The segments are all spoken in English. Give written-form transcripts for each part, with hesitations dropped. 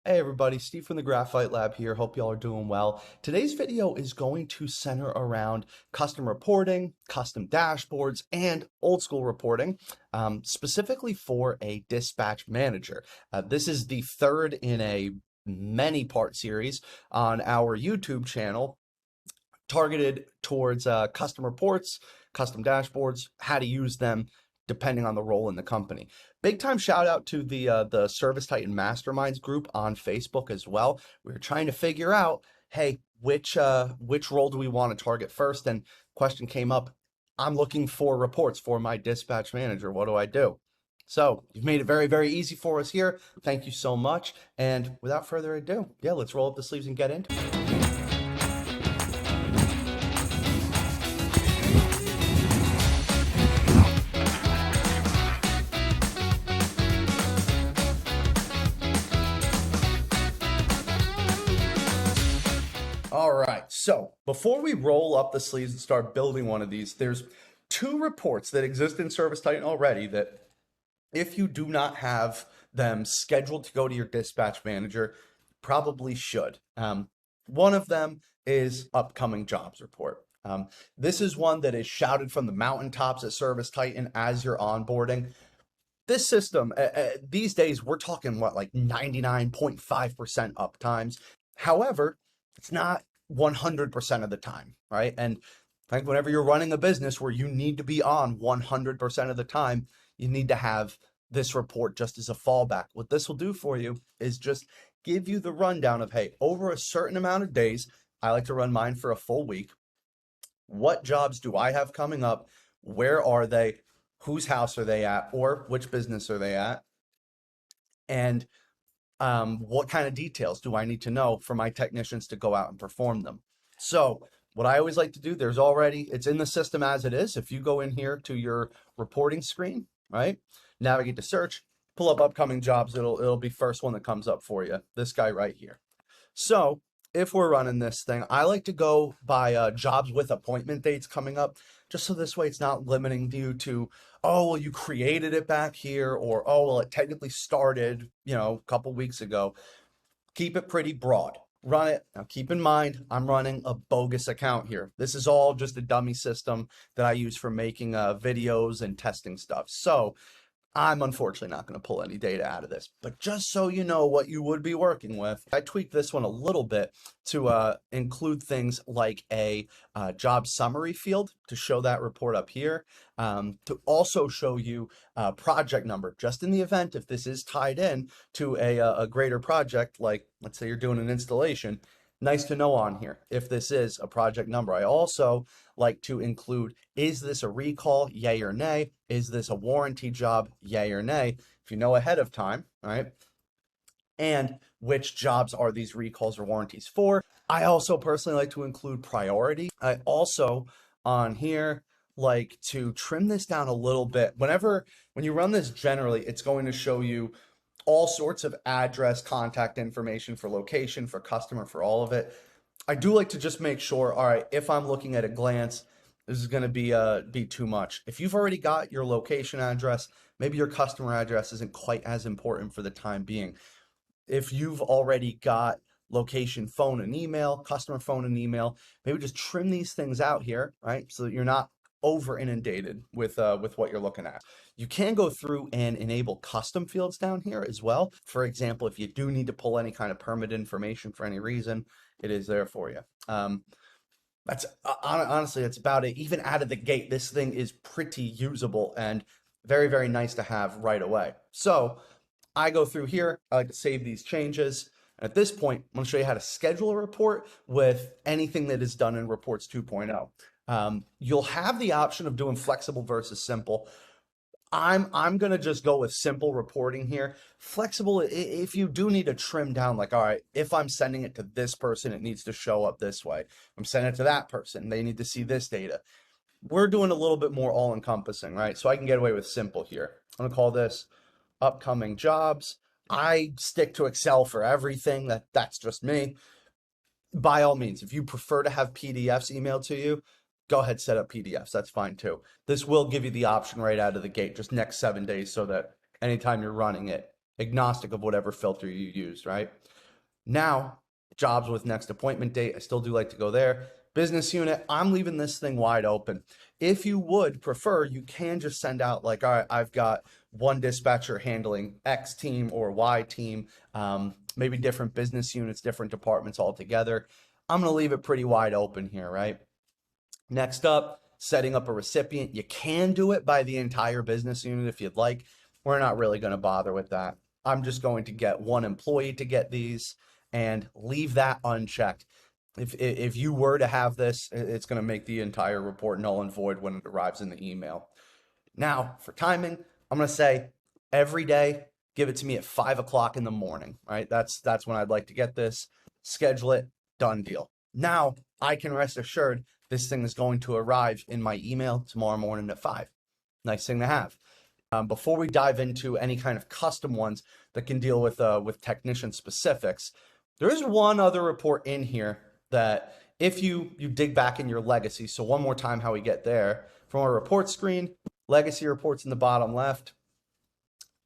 Hey everybody, Steve from the Graphite Lab here. Hope y'all are doing well. Today's video is going to center around custom reporting, custom dashboards, and old school reporting, specifically for a dispatch manager. This is the third in a many-part series on our YouTube channel targeted towards custom reports, custom dashboards, how to use them depending on the role in the company. Big time shout out to the ServiceTitan Masterminds group on Facebook as well. We were trying to figure out, hey, which role do we want to target first? And question came up, I'm looking for reports for my dispatch manager. What do I do? So you've made it very, very easy for us here. Thank you so much. And without further ado, yeah, let's roll up the sleeves and get into it. All right, so before we roll up the sleeves and start building one of these, there's two reports that exist in ServiceTitan already that if you do not have them scheduled to go to your dispatch manager, probably should. One of them is upcoming jobs report. This is one that is shouted from the mountaintops at ServiceTitan as you're onboarding. This system, these days, we're talking what, like 99.5% uptimes. However, it's not 100% of the time, right? And I think whenever you're running a business where you need to be on 100% of the time, you need to have this report just as a fallback. What this will do for you is just give you the rundown of, hey, over a certain amount of days, I like to run mine for a full week. What jobs do I have coming up? Where are they? Whose house are they at? Or which business are they at? And what kind of details do I need to know for my technicians to go out and perform them? So what I always like to do, it's in the system as it is. If you go in here to your reporting screen, right, navigate to search, pull up upcoming jobs, it'll be first one that comes up for you, this guy right here. So if we're running this thing, I like to go by jobs with appointment dates coming up, just so this way it's not limiting you to, oh, well, you created it back here, or, oh, well, it technically started, a couple weeks ago. Keep it pretty broad. Run it. Now, keep in mind, I'm running a bogus account here. This is all just a dummy system that I use for making videos and testing stuff. So I'm unfortunately not going to pull any data out of this, but just so you know what you would be working with, I tweaked this one a little bit to include things like a job summary field to show that report up here, to also show you project number, just in the event if this is tied in to a greater project, like let's say you're doing an installation. Nice to know on here if this is a project number. I also like to include, is this a recall, yay or nay? Is this a warranty job, yay or nay? If you know ahead of time, right? And which jobs are these recalls or warranties for? I also personally like to include priority. I also on here like to trim this down a little bit. When you run this generally, it's going to show you all sorts of address, contact information for location, for customer, for all of it. I do like to just make sure, all right, if I'm looking at a glance, this is going to be too much. If you've already got your location address, maybe your customer address isn't quite as important for the time being. If you've already got location, phone, and email, customer phone and email, maybe just trim these things out here, right? So that you're not over inundated with what you're looking at. You can go through and enable custom fields down here as well. For example, if you do need to pull any kind of permit information for any reason, it is there for you. That's honestly, that's about it. Even out of the gate, this thing is pretty usable and very, very nice to have right away. So I go through here. I like to save these changes. At this point, I'm going to show you how to schedule a report with anything that is done in Reports 2.0. You'll have the option of doing flexible versus simple. I'm going to just go with simple reporting here. Flexible, if you do need to trim down, like, all right, if I'm sending it to this person, it needs to show up this way. I'm sending it to that person, they need to see this data. We're doing a little bit more all-encompassing, right? So I can get away with simple here. I'm going to call this upcoming jobs. I stick to Excel for everything. That's just me. By all means, if you prefer to have PDFs emailed to you, go ahead, set up PDFs. That's fine too. This will give you the option right out of the gate, just next 7 days, so that anytime you're running it, agnostic of whatever filter you use, right? Now, jobs with next appointment date, I still do like to go there. Business unit, I'm leaving this thing wide open. If you would prefer, you can just send out like, all right, I've got one dispatcher handling X team or Y team, maybe different business units, different departments altogether. I'm going to leave it pretty wide open here, right? Next up, setting up a recipient. You can do it by the entire business unit if you'd like. We're not really going to bother with that. I'm just going to get one employee to get these and leave that unchecked. If you were to have this, it's going to make the entire report null and void when it arrives in the email. Now, for timing, I'm going to say every day, give it to me at 5 o'clock in the morning, right? That's when I'd like to get this. Schedule it, done deal. Now, I can rest assured this thing is going to arrive in my email tomorrow morning at 5. Nice thing to have. Before we dive into any kind of custom ones that can deal with technician specifics, there is one other report in here that if you dig back in your legacy, so one more time how we get there, from our report screen, legacy reports in the bottom left,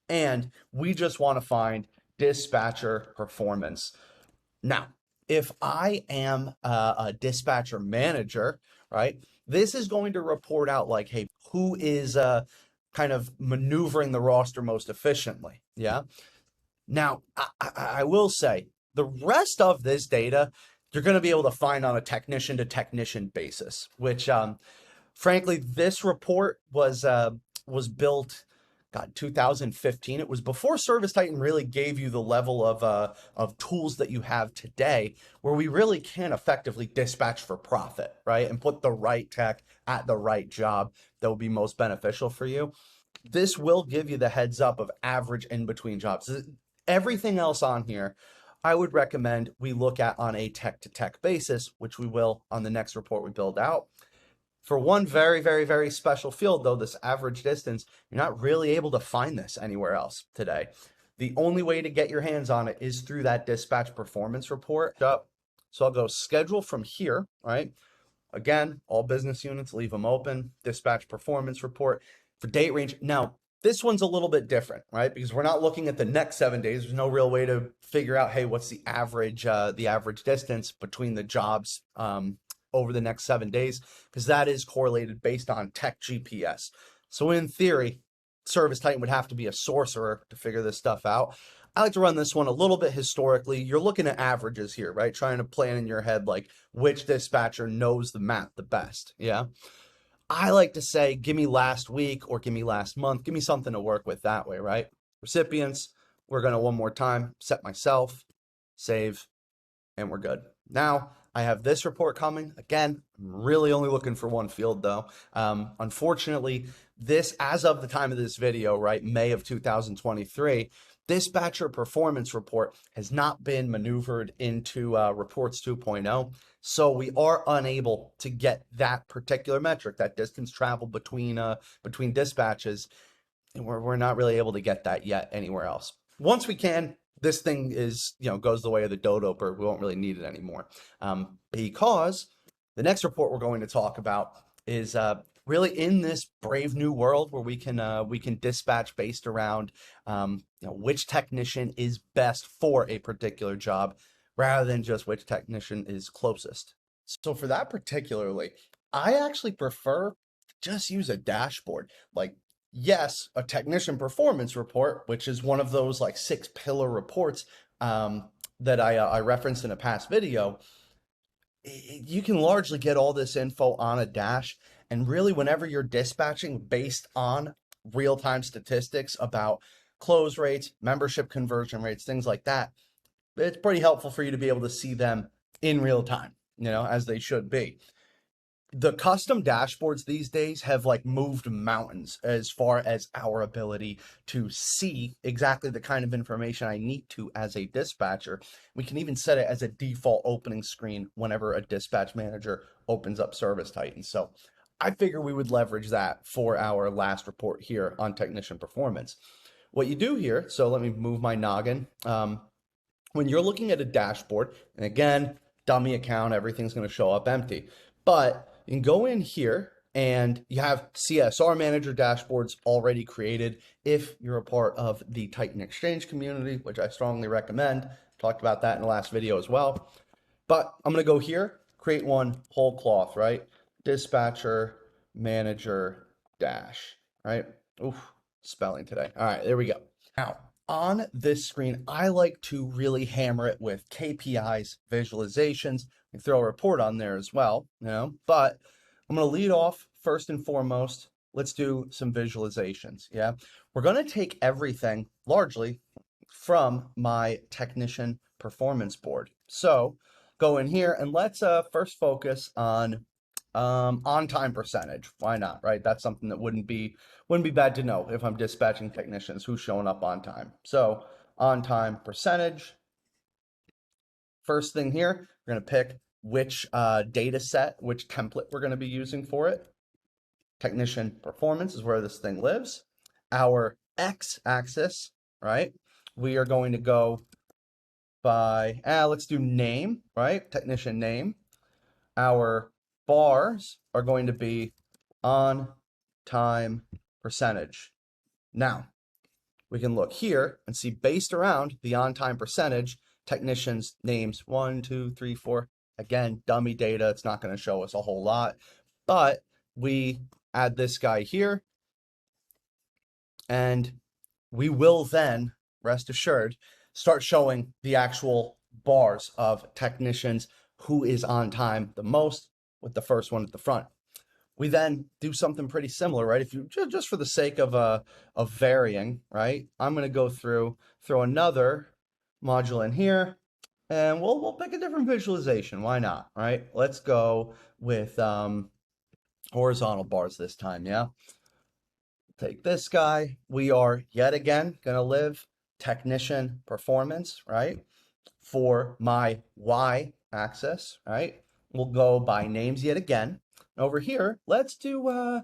and we just want to find dispatcher performance. Now, if I am a dispatcher manager, right, this is going to report out like, hey, who is kind of maneuvering the roster most efficiently, yeah? Now, I will say, the rest of this data, you're going to be able to find on a technician to technician basis, which, frankly, this report was built, God, 2015. It was before ServiceTitan really gave you the level of tools that you have today, where we really can effectively dispatch for profit, right? And put the right tech at the right job that will be most beneficial for you. This will give you the heads up of average in between jobs. Everything else on here, I would recommend we look at on a tech to tech basis, which we will on the next report we build out. For one very, very, very special field, though, this average distance, you're not really able to find this anywhere else today. The only way to get your hands on it is through that dispatch performance report. So I'll go schedule from here, right? Again, all business units, leave them open. Dispatch performance report for date range. Now, this one's a little bit different, right? Because we're not looking at the next 7 days. There's no real way to figure out, hey, what's the average distance between the jobs over the next 7 days, because that is correlated based on tech GPS. So in theory, ServiceTitan would have to be a sorcerer to figure this stuff out. I like to run this one a little bit historically. You're looking at averages here, right? Trying to plan in your head like which dispatcher knows the map the best, yeah? I like to say, give me last week or give me last month. Give me something to work with that way, right? Recipients, we're going to one more time set myself, save, and we're good. Now, I have this report coming. Again, I'm really only looking for one field though. Unfortunately, this, as of the time of this video, right, May of 2023, dispatcher performance report has not been maneuvered into reports 2.0. So we are unable to get that particular metric, that distance traveled between dispatches, and we're not really able to get that yet anywhere else. Once we can, this thing is, goes the way of the dodo bird. We won't really need it anymore, because the next report we're going to talk about is really in this brave new world where we can dispatch based around which technician is best for a particular job, rather than just which technician is closest. So for that particularly, I actually prefer just use a dashboard. Like, yes, a technician performance report, which is one of those like 6-pillar reports that I referenced in a past video. You can largely get all this info on a dash, and really whenever you're dispatching based on real-time statistics about close rates, membership conversion rates, things like that, it's pretty helpful for you to be able to see them in real time, as they should be. The custom dashboards these days have like moved mountains as far as our ability to see exactly the kind of information I need to as a dispatcher. We can even set it as a default opening screen whenever a dispatch manager opens up ServiceTitan. So I figure we would leverage that for our last report here on technician performance. What you do here, so let me move my noggin. When you're looking at a dashboard, and again, dummy account, everything's going to show up empty. But you can go in here and you have CSR manager dashboards already created if you're a part of the Titan Exchange community, which I strongly recommend. Talked about that in the last video as well. But I'm going to go here, create one whole cloth, right? Dispatcher manager dash, right? Oof, spelling today. All right, there we go. Now, on this screen, I like to really hammer it with KPIs, visualizations. We throw a report on there as well, but I'm going to lead off first and foremost. Let's do some visualizations. Yeah, we're going to take everything largely from my technician performance board. So go in here and let's first focus on on-time percentage. Why not, right? That's something that wouldn't be bad to know if I'm dispatching technicians who's showing up on time. So on-time percentage. First thing here, we're going to pick which data set, which template we're going to be using for it. Technician performance is where this thing lives. Our x-axis, right? We are going to go by, let's do name, right? Technician name. Our bars are going to be on time percentage. Now, we can look here and see based around the on time percentage, technicians names 1, 2, 3, 4. Again, dummy data. It's not going to show us a whole lot, but we add this guy here and we will then, rest assured, start showing the actual bars of technicians who is on time the most with the first one at the front. We then do something pretty similar, right? If you just for the sake of varying, right? I'm going to go through, throw another module in here, and we'll pick a different visualization. Why not, right? Let's go with horizontal bars this time, yeah? Take this guy. We are yet again going to live technician performance, right? For my Y axis, right? We'll go by names yet again. Over here, let's do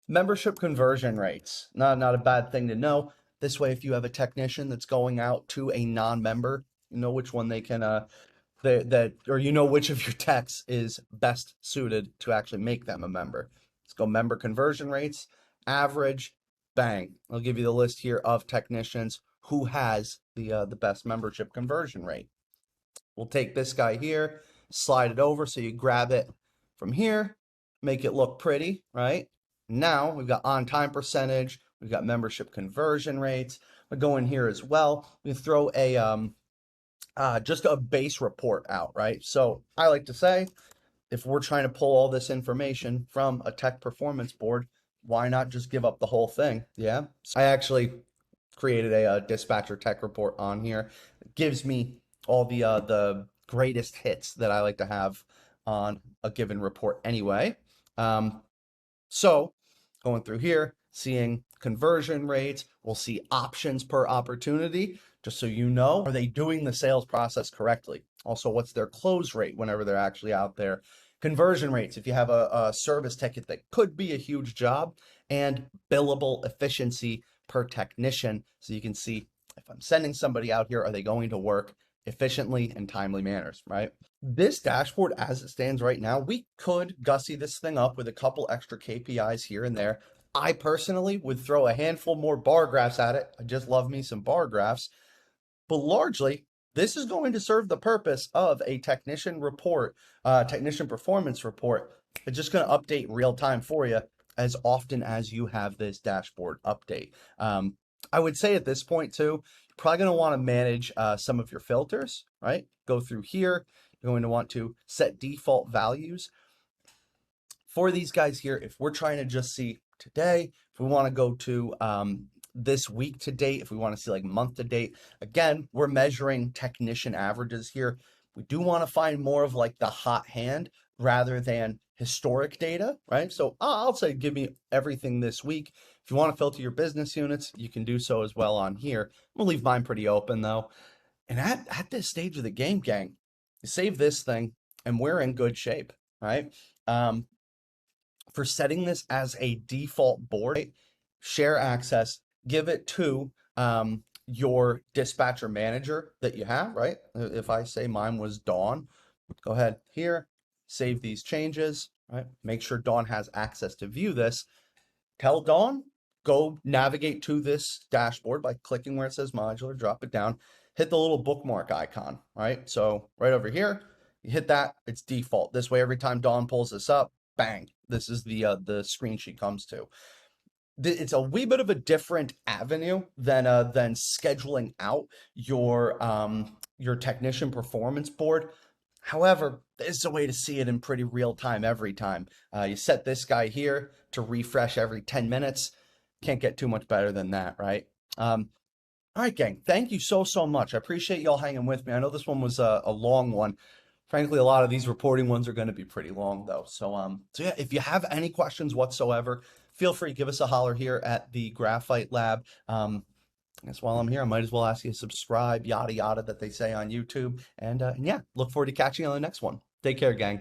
membership conversion rates. Not a bad thing to know. This way, if you have a technician that's going out to a non-member, you know which one they can or you know which of your techs is best suited to actually make them a member. Let's go member conversion rates, average, bang. I'll give you the list here of technicians who has the best membership conversion rate. We'll take this guy here, slide it over so you grab it from here, make it look pretty, right? Now we've got on-time percentage, we've got membership conversion rates. We'll go in here as well. We throw a just a base report out, right? So I like to say, if we're trying to pull all this information from a tech performance board, why not just give up the whole thing? Yeah. I actually created a dispatcher tech report on here. It gives me all the greatest hits that I like to have on a given report anyway. So going through here, seeing conversion rates, we'll see options per opportunity, just so you know, are they doing the sales process correctly? Also, what's their close rate whenever they're actually out there? Conversion rates, if you have a service ticket that could be a huge job, and billable efficiency per technician. So you can see if I'm sending somebody out here, are they going to work efficiently and timely manners, right? This dashboard, as it stands right now, we could gussy this thing up with a couple extra KPIs here and there. I personally would throw a handful more bar graphs at it. I just love me some bar graphs. But largely, this is going to serve the purpose of a technician report, technician performance report. It's just going to update real time for you as often as you have this dashboard update. I would say at this point too, you're probably going to want to manage some of your filters, right? Go through here. You're going to want to set default values for these guys here. If we're trying to just see today, if we want to go to this week to date, if we want to see like month to date, again, we're measuring technician averages here. We do want to find more of like the hot hand rather than historic data, right? So I'll say, give me everything this week. If you want to filter your business units, you can do so as well on here. I'm gonna leave mine pretty open though. And at this stage of the game, gang, you save this thing and we're in good shape, right? For setting this as a default board, right? Share access, give it to your dispatcher manager that you have, right? If I say mine was Dawn, go ahead here, save these changes. right? Make sure Dawn has access to view this. Tell Dawn, go navigate to this dashboard by clicking where it says modular, drop it down, hit the little bookmark icon, right? So right over here, you hit that, it's default. This way, every time Dawn pulls this up, bang, this is the screen she comes to. It's a wee bit of a different avenue than scheduling out your technician performance board. However, there's a way to see it in pretty real time every time. You set this guy here to refresh every 10 minutes. Can't get too much better than that, right? All right, gang. Thank you so much. I appreciate y'all hanging with me. I know this one was a long one. Frankly, a lot of these reporting ones are going to be pretty long though. So yeah, if you have any questions whatsoever, feel free to give us a holler here at the Graphite Lab. I guess while I'm here, I might as well ask you to subscribe, yada yada, that they say on YouTube. And yeah, look forward to catching you on the next one. Take care, gang.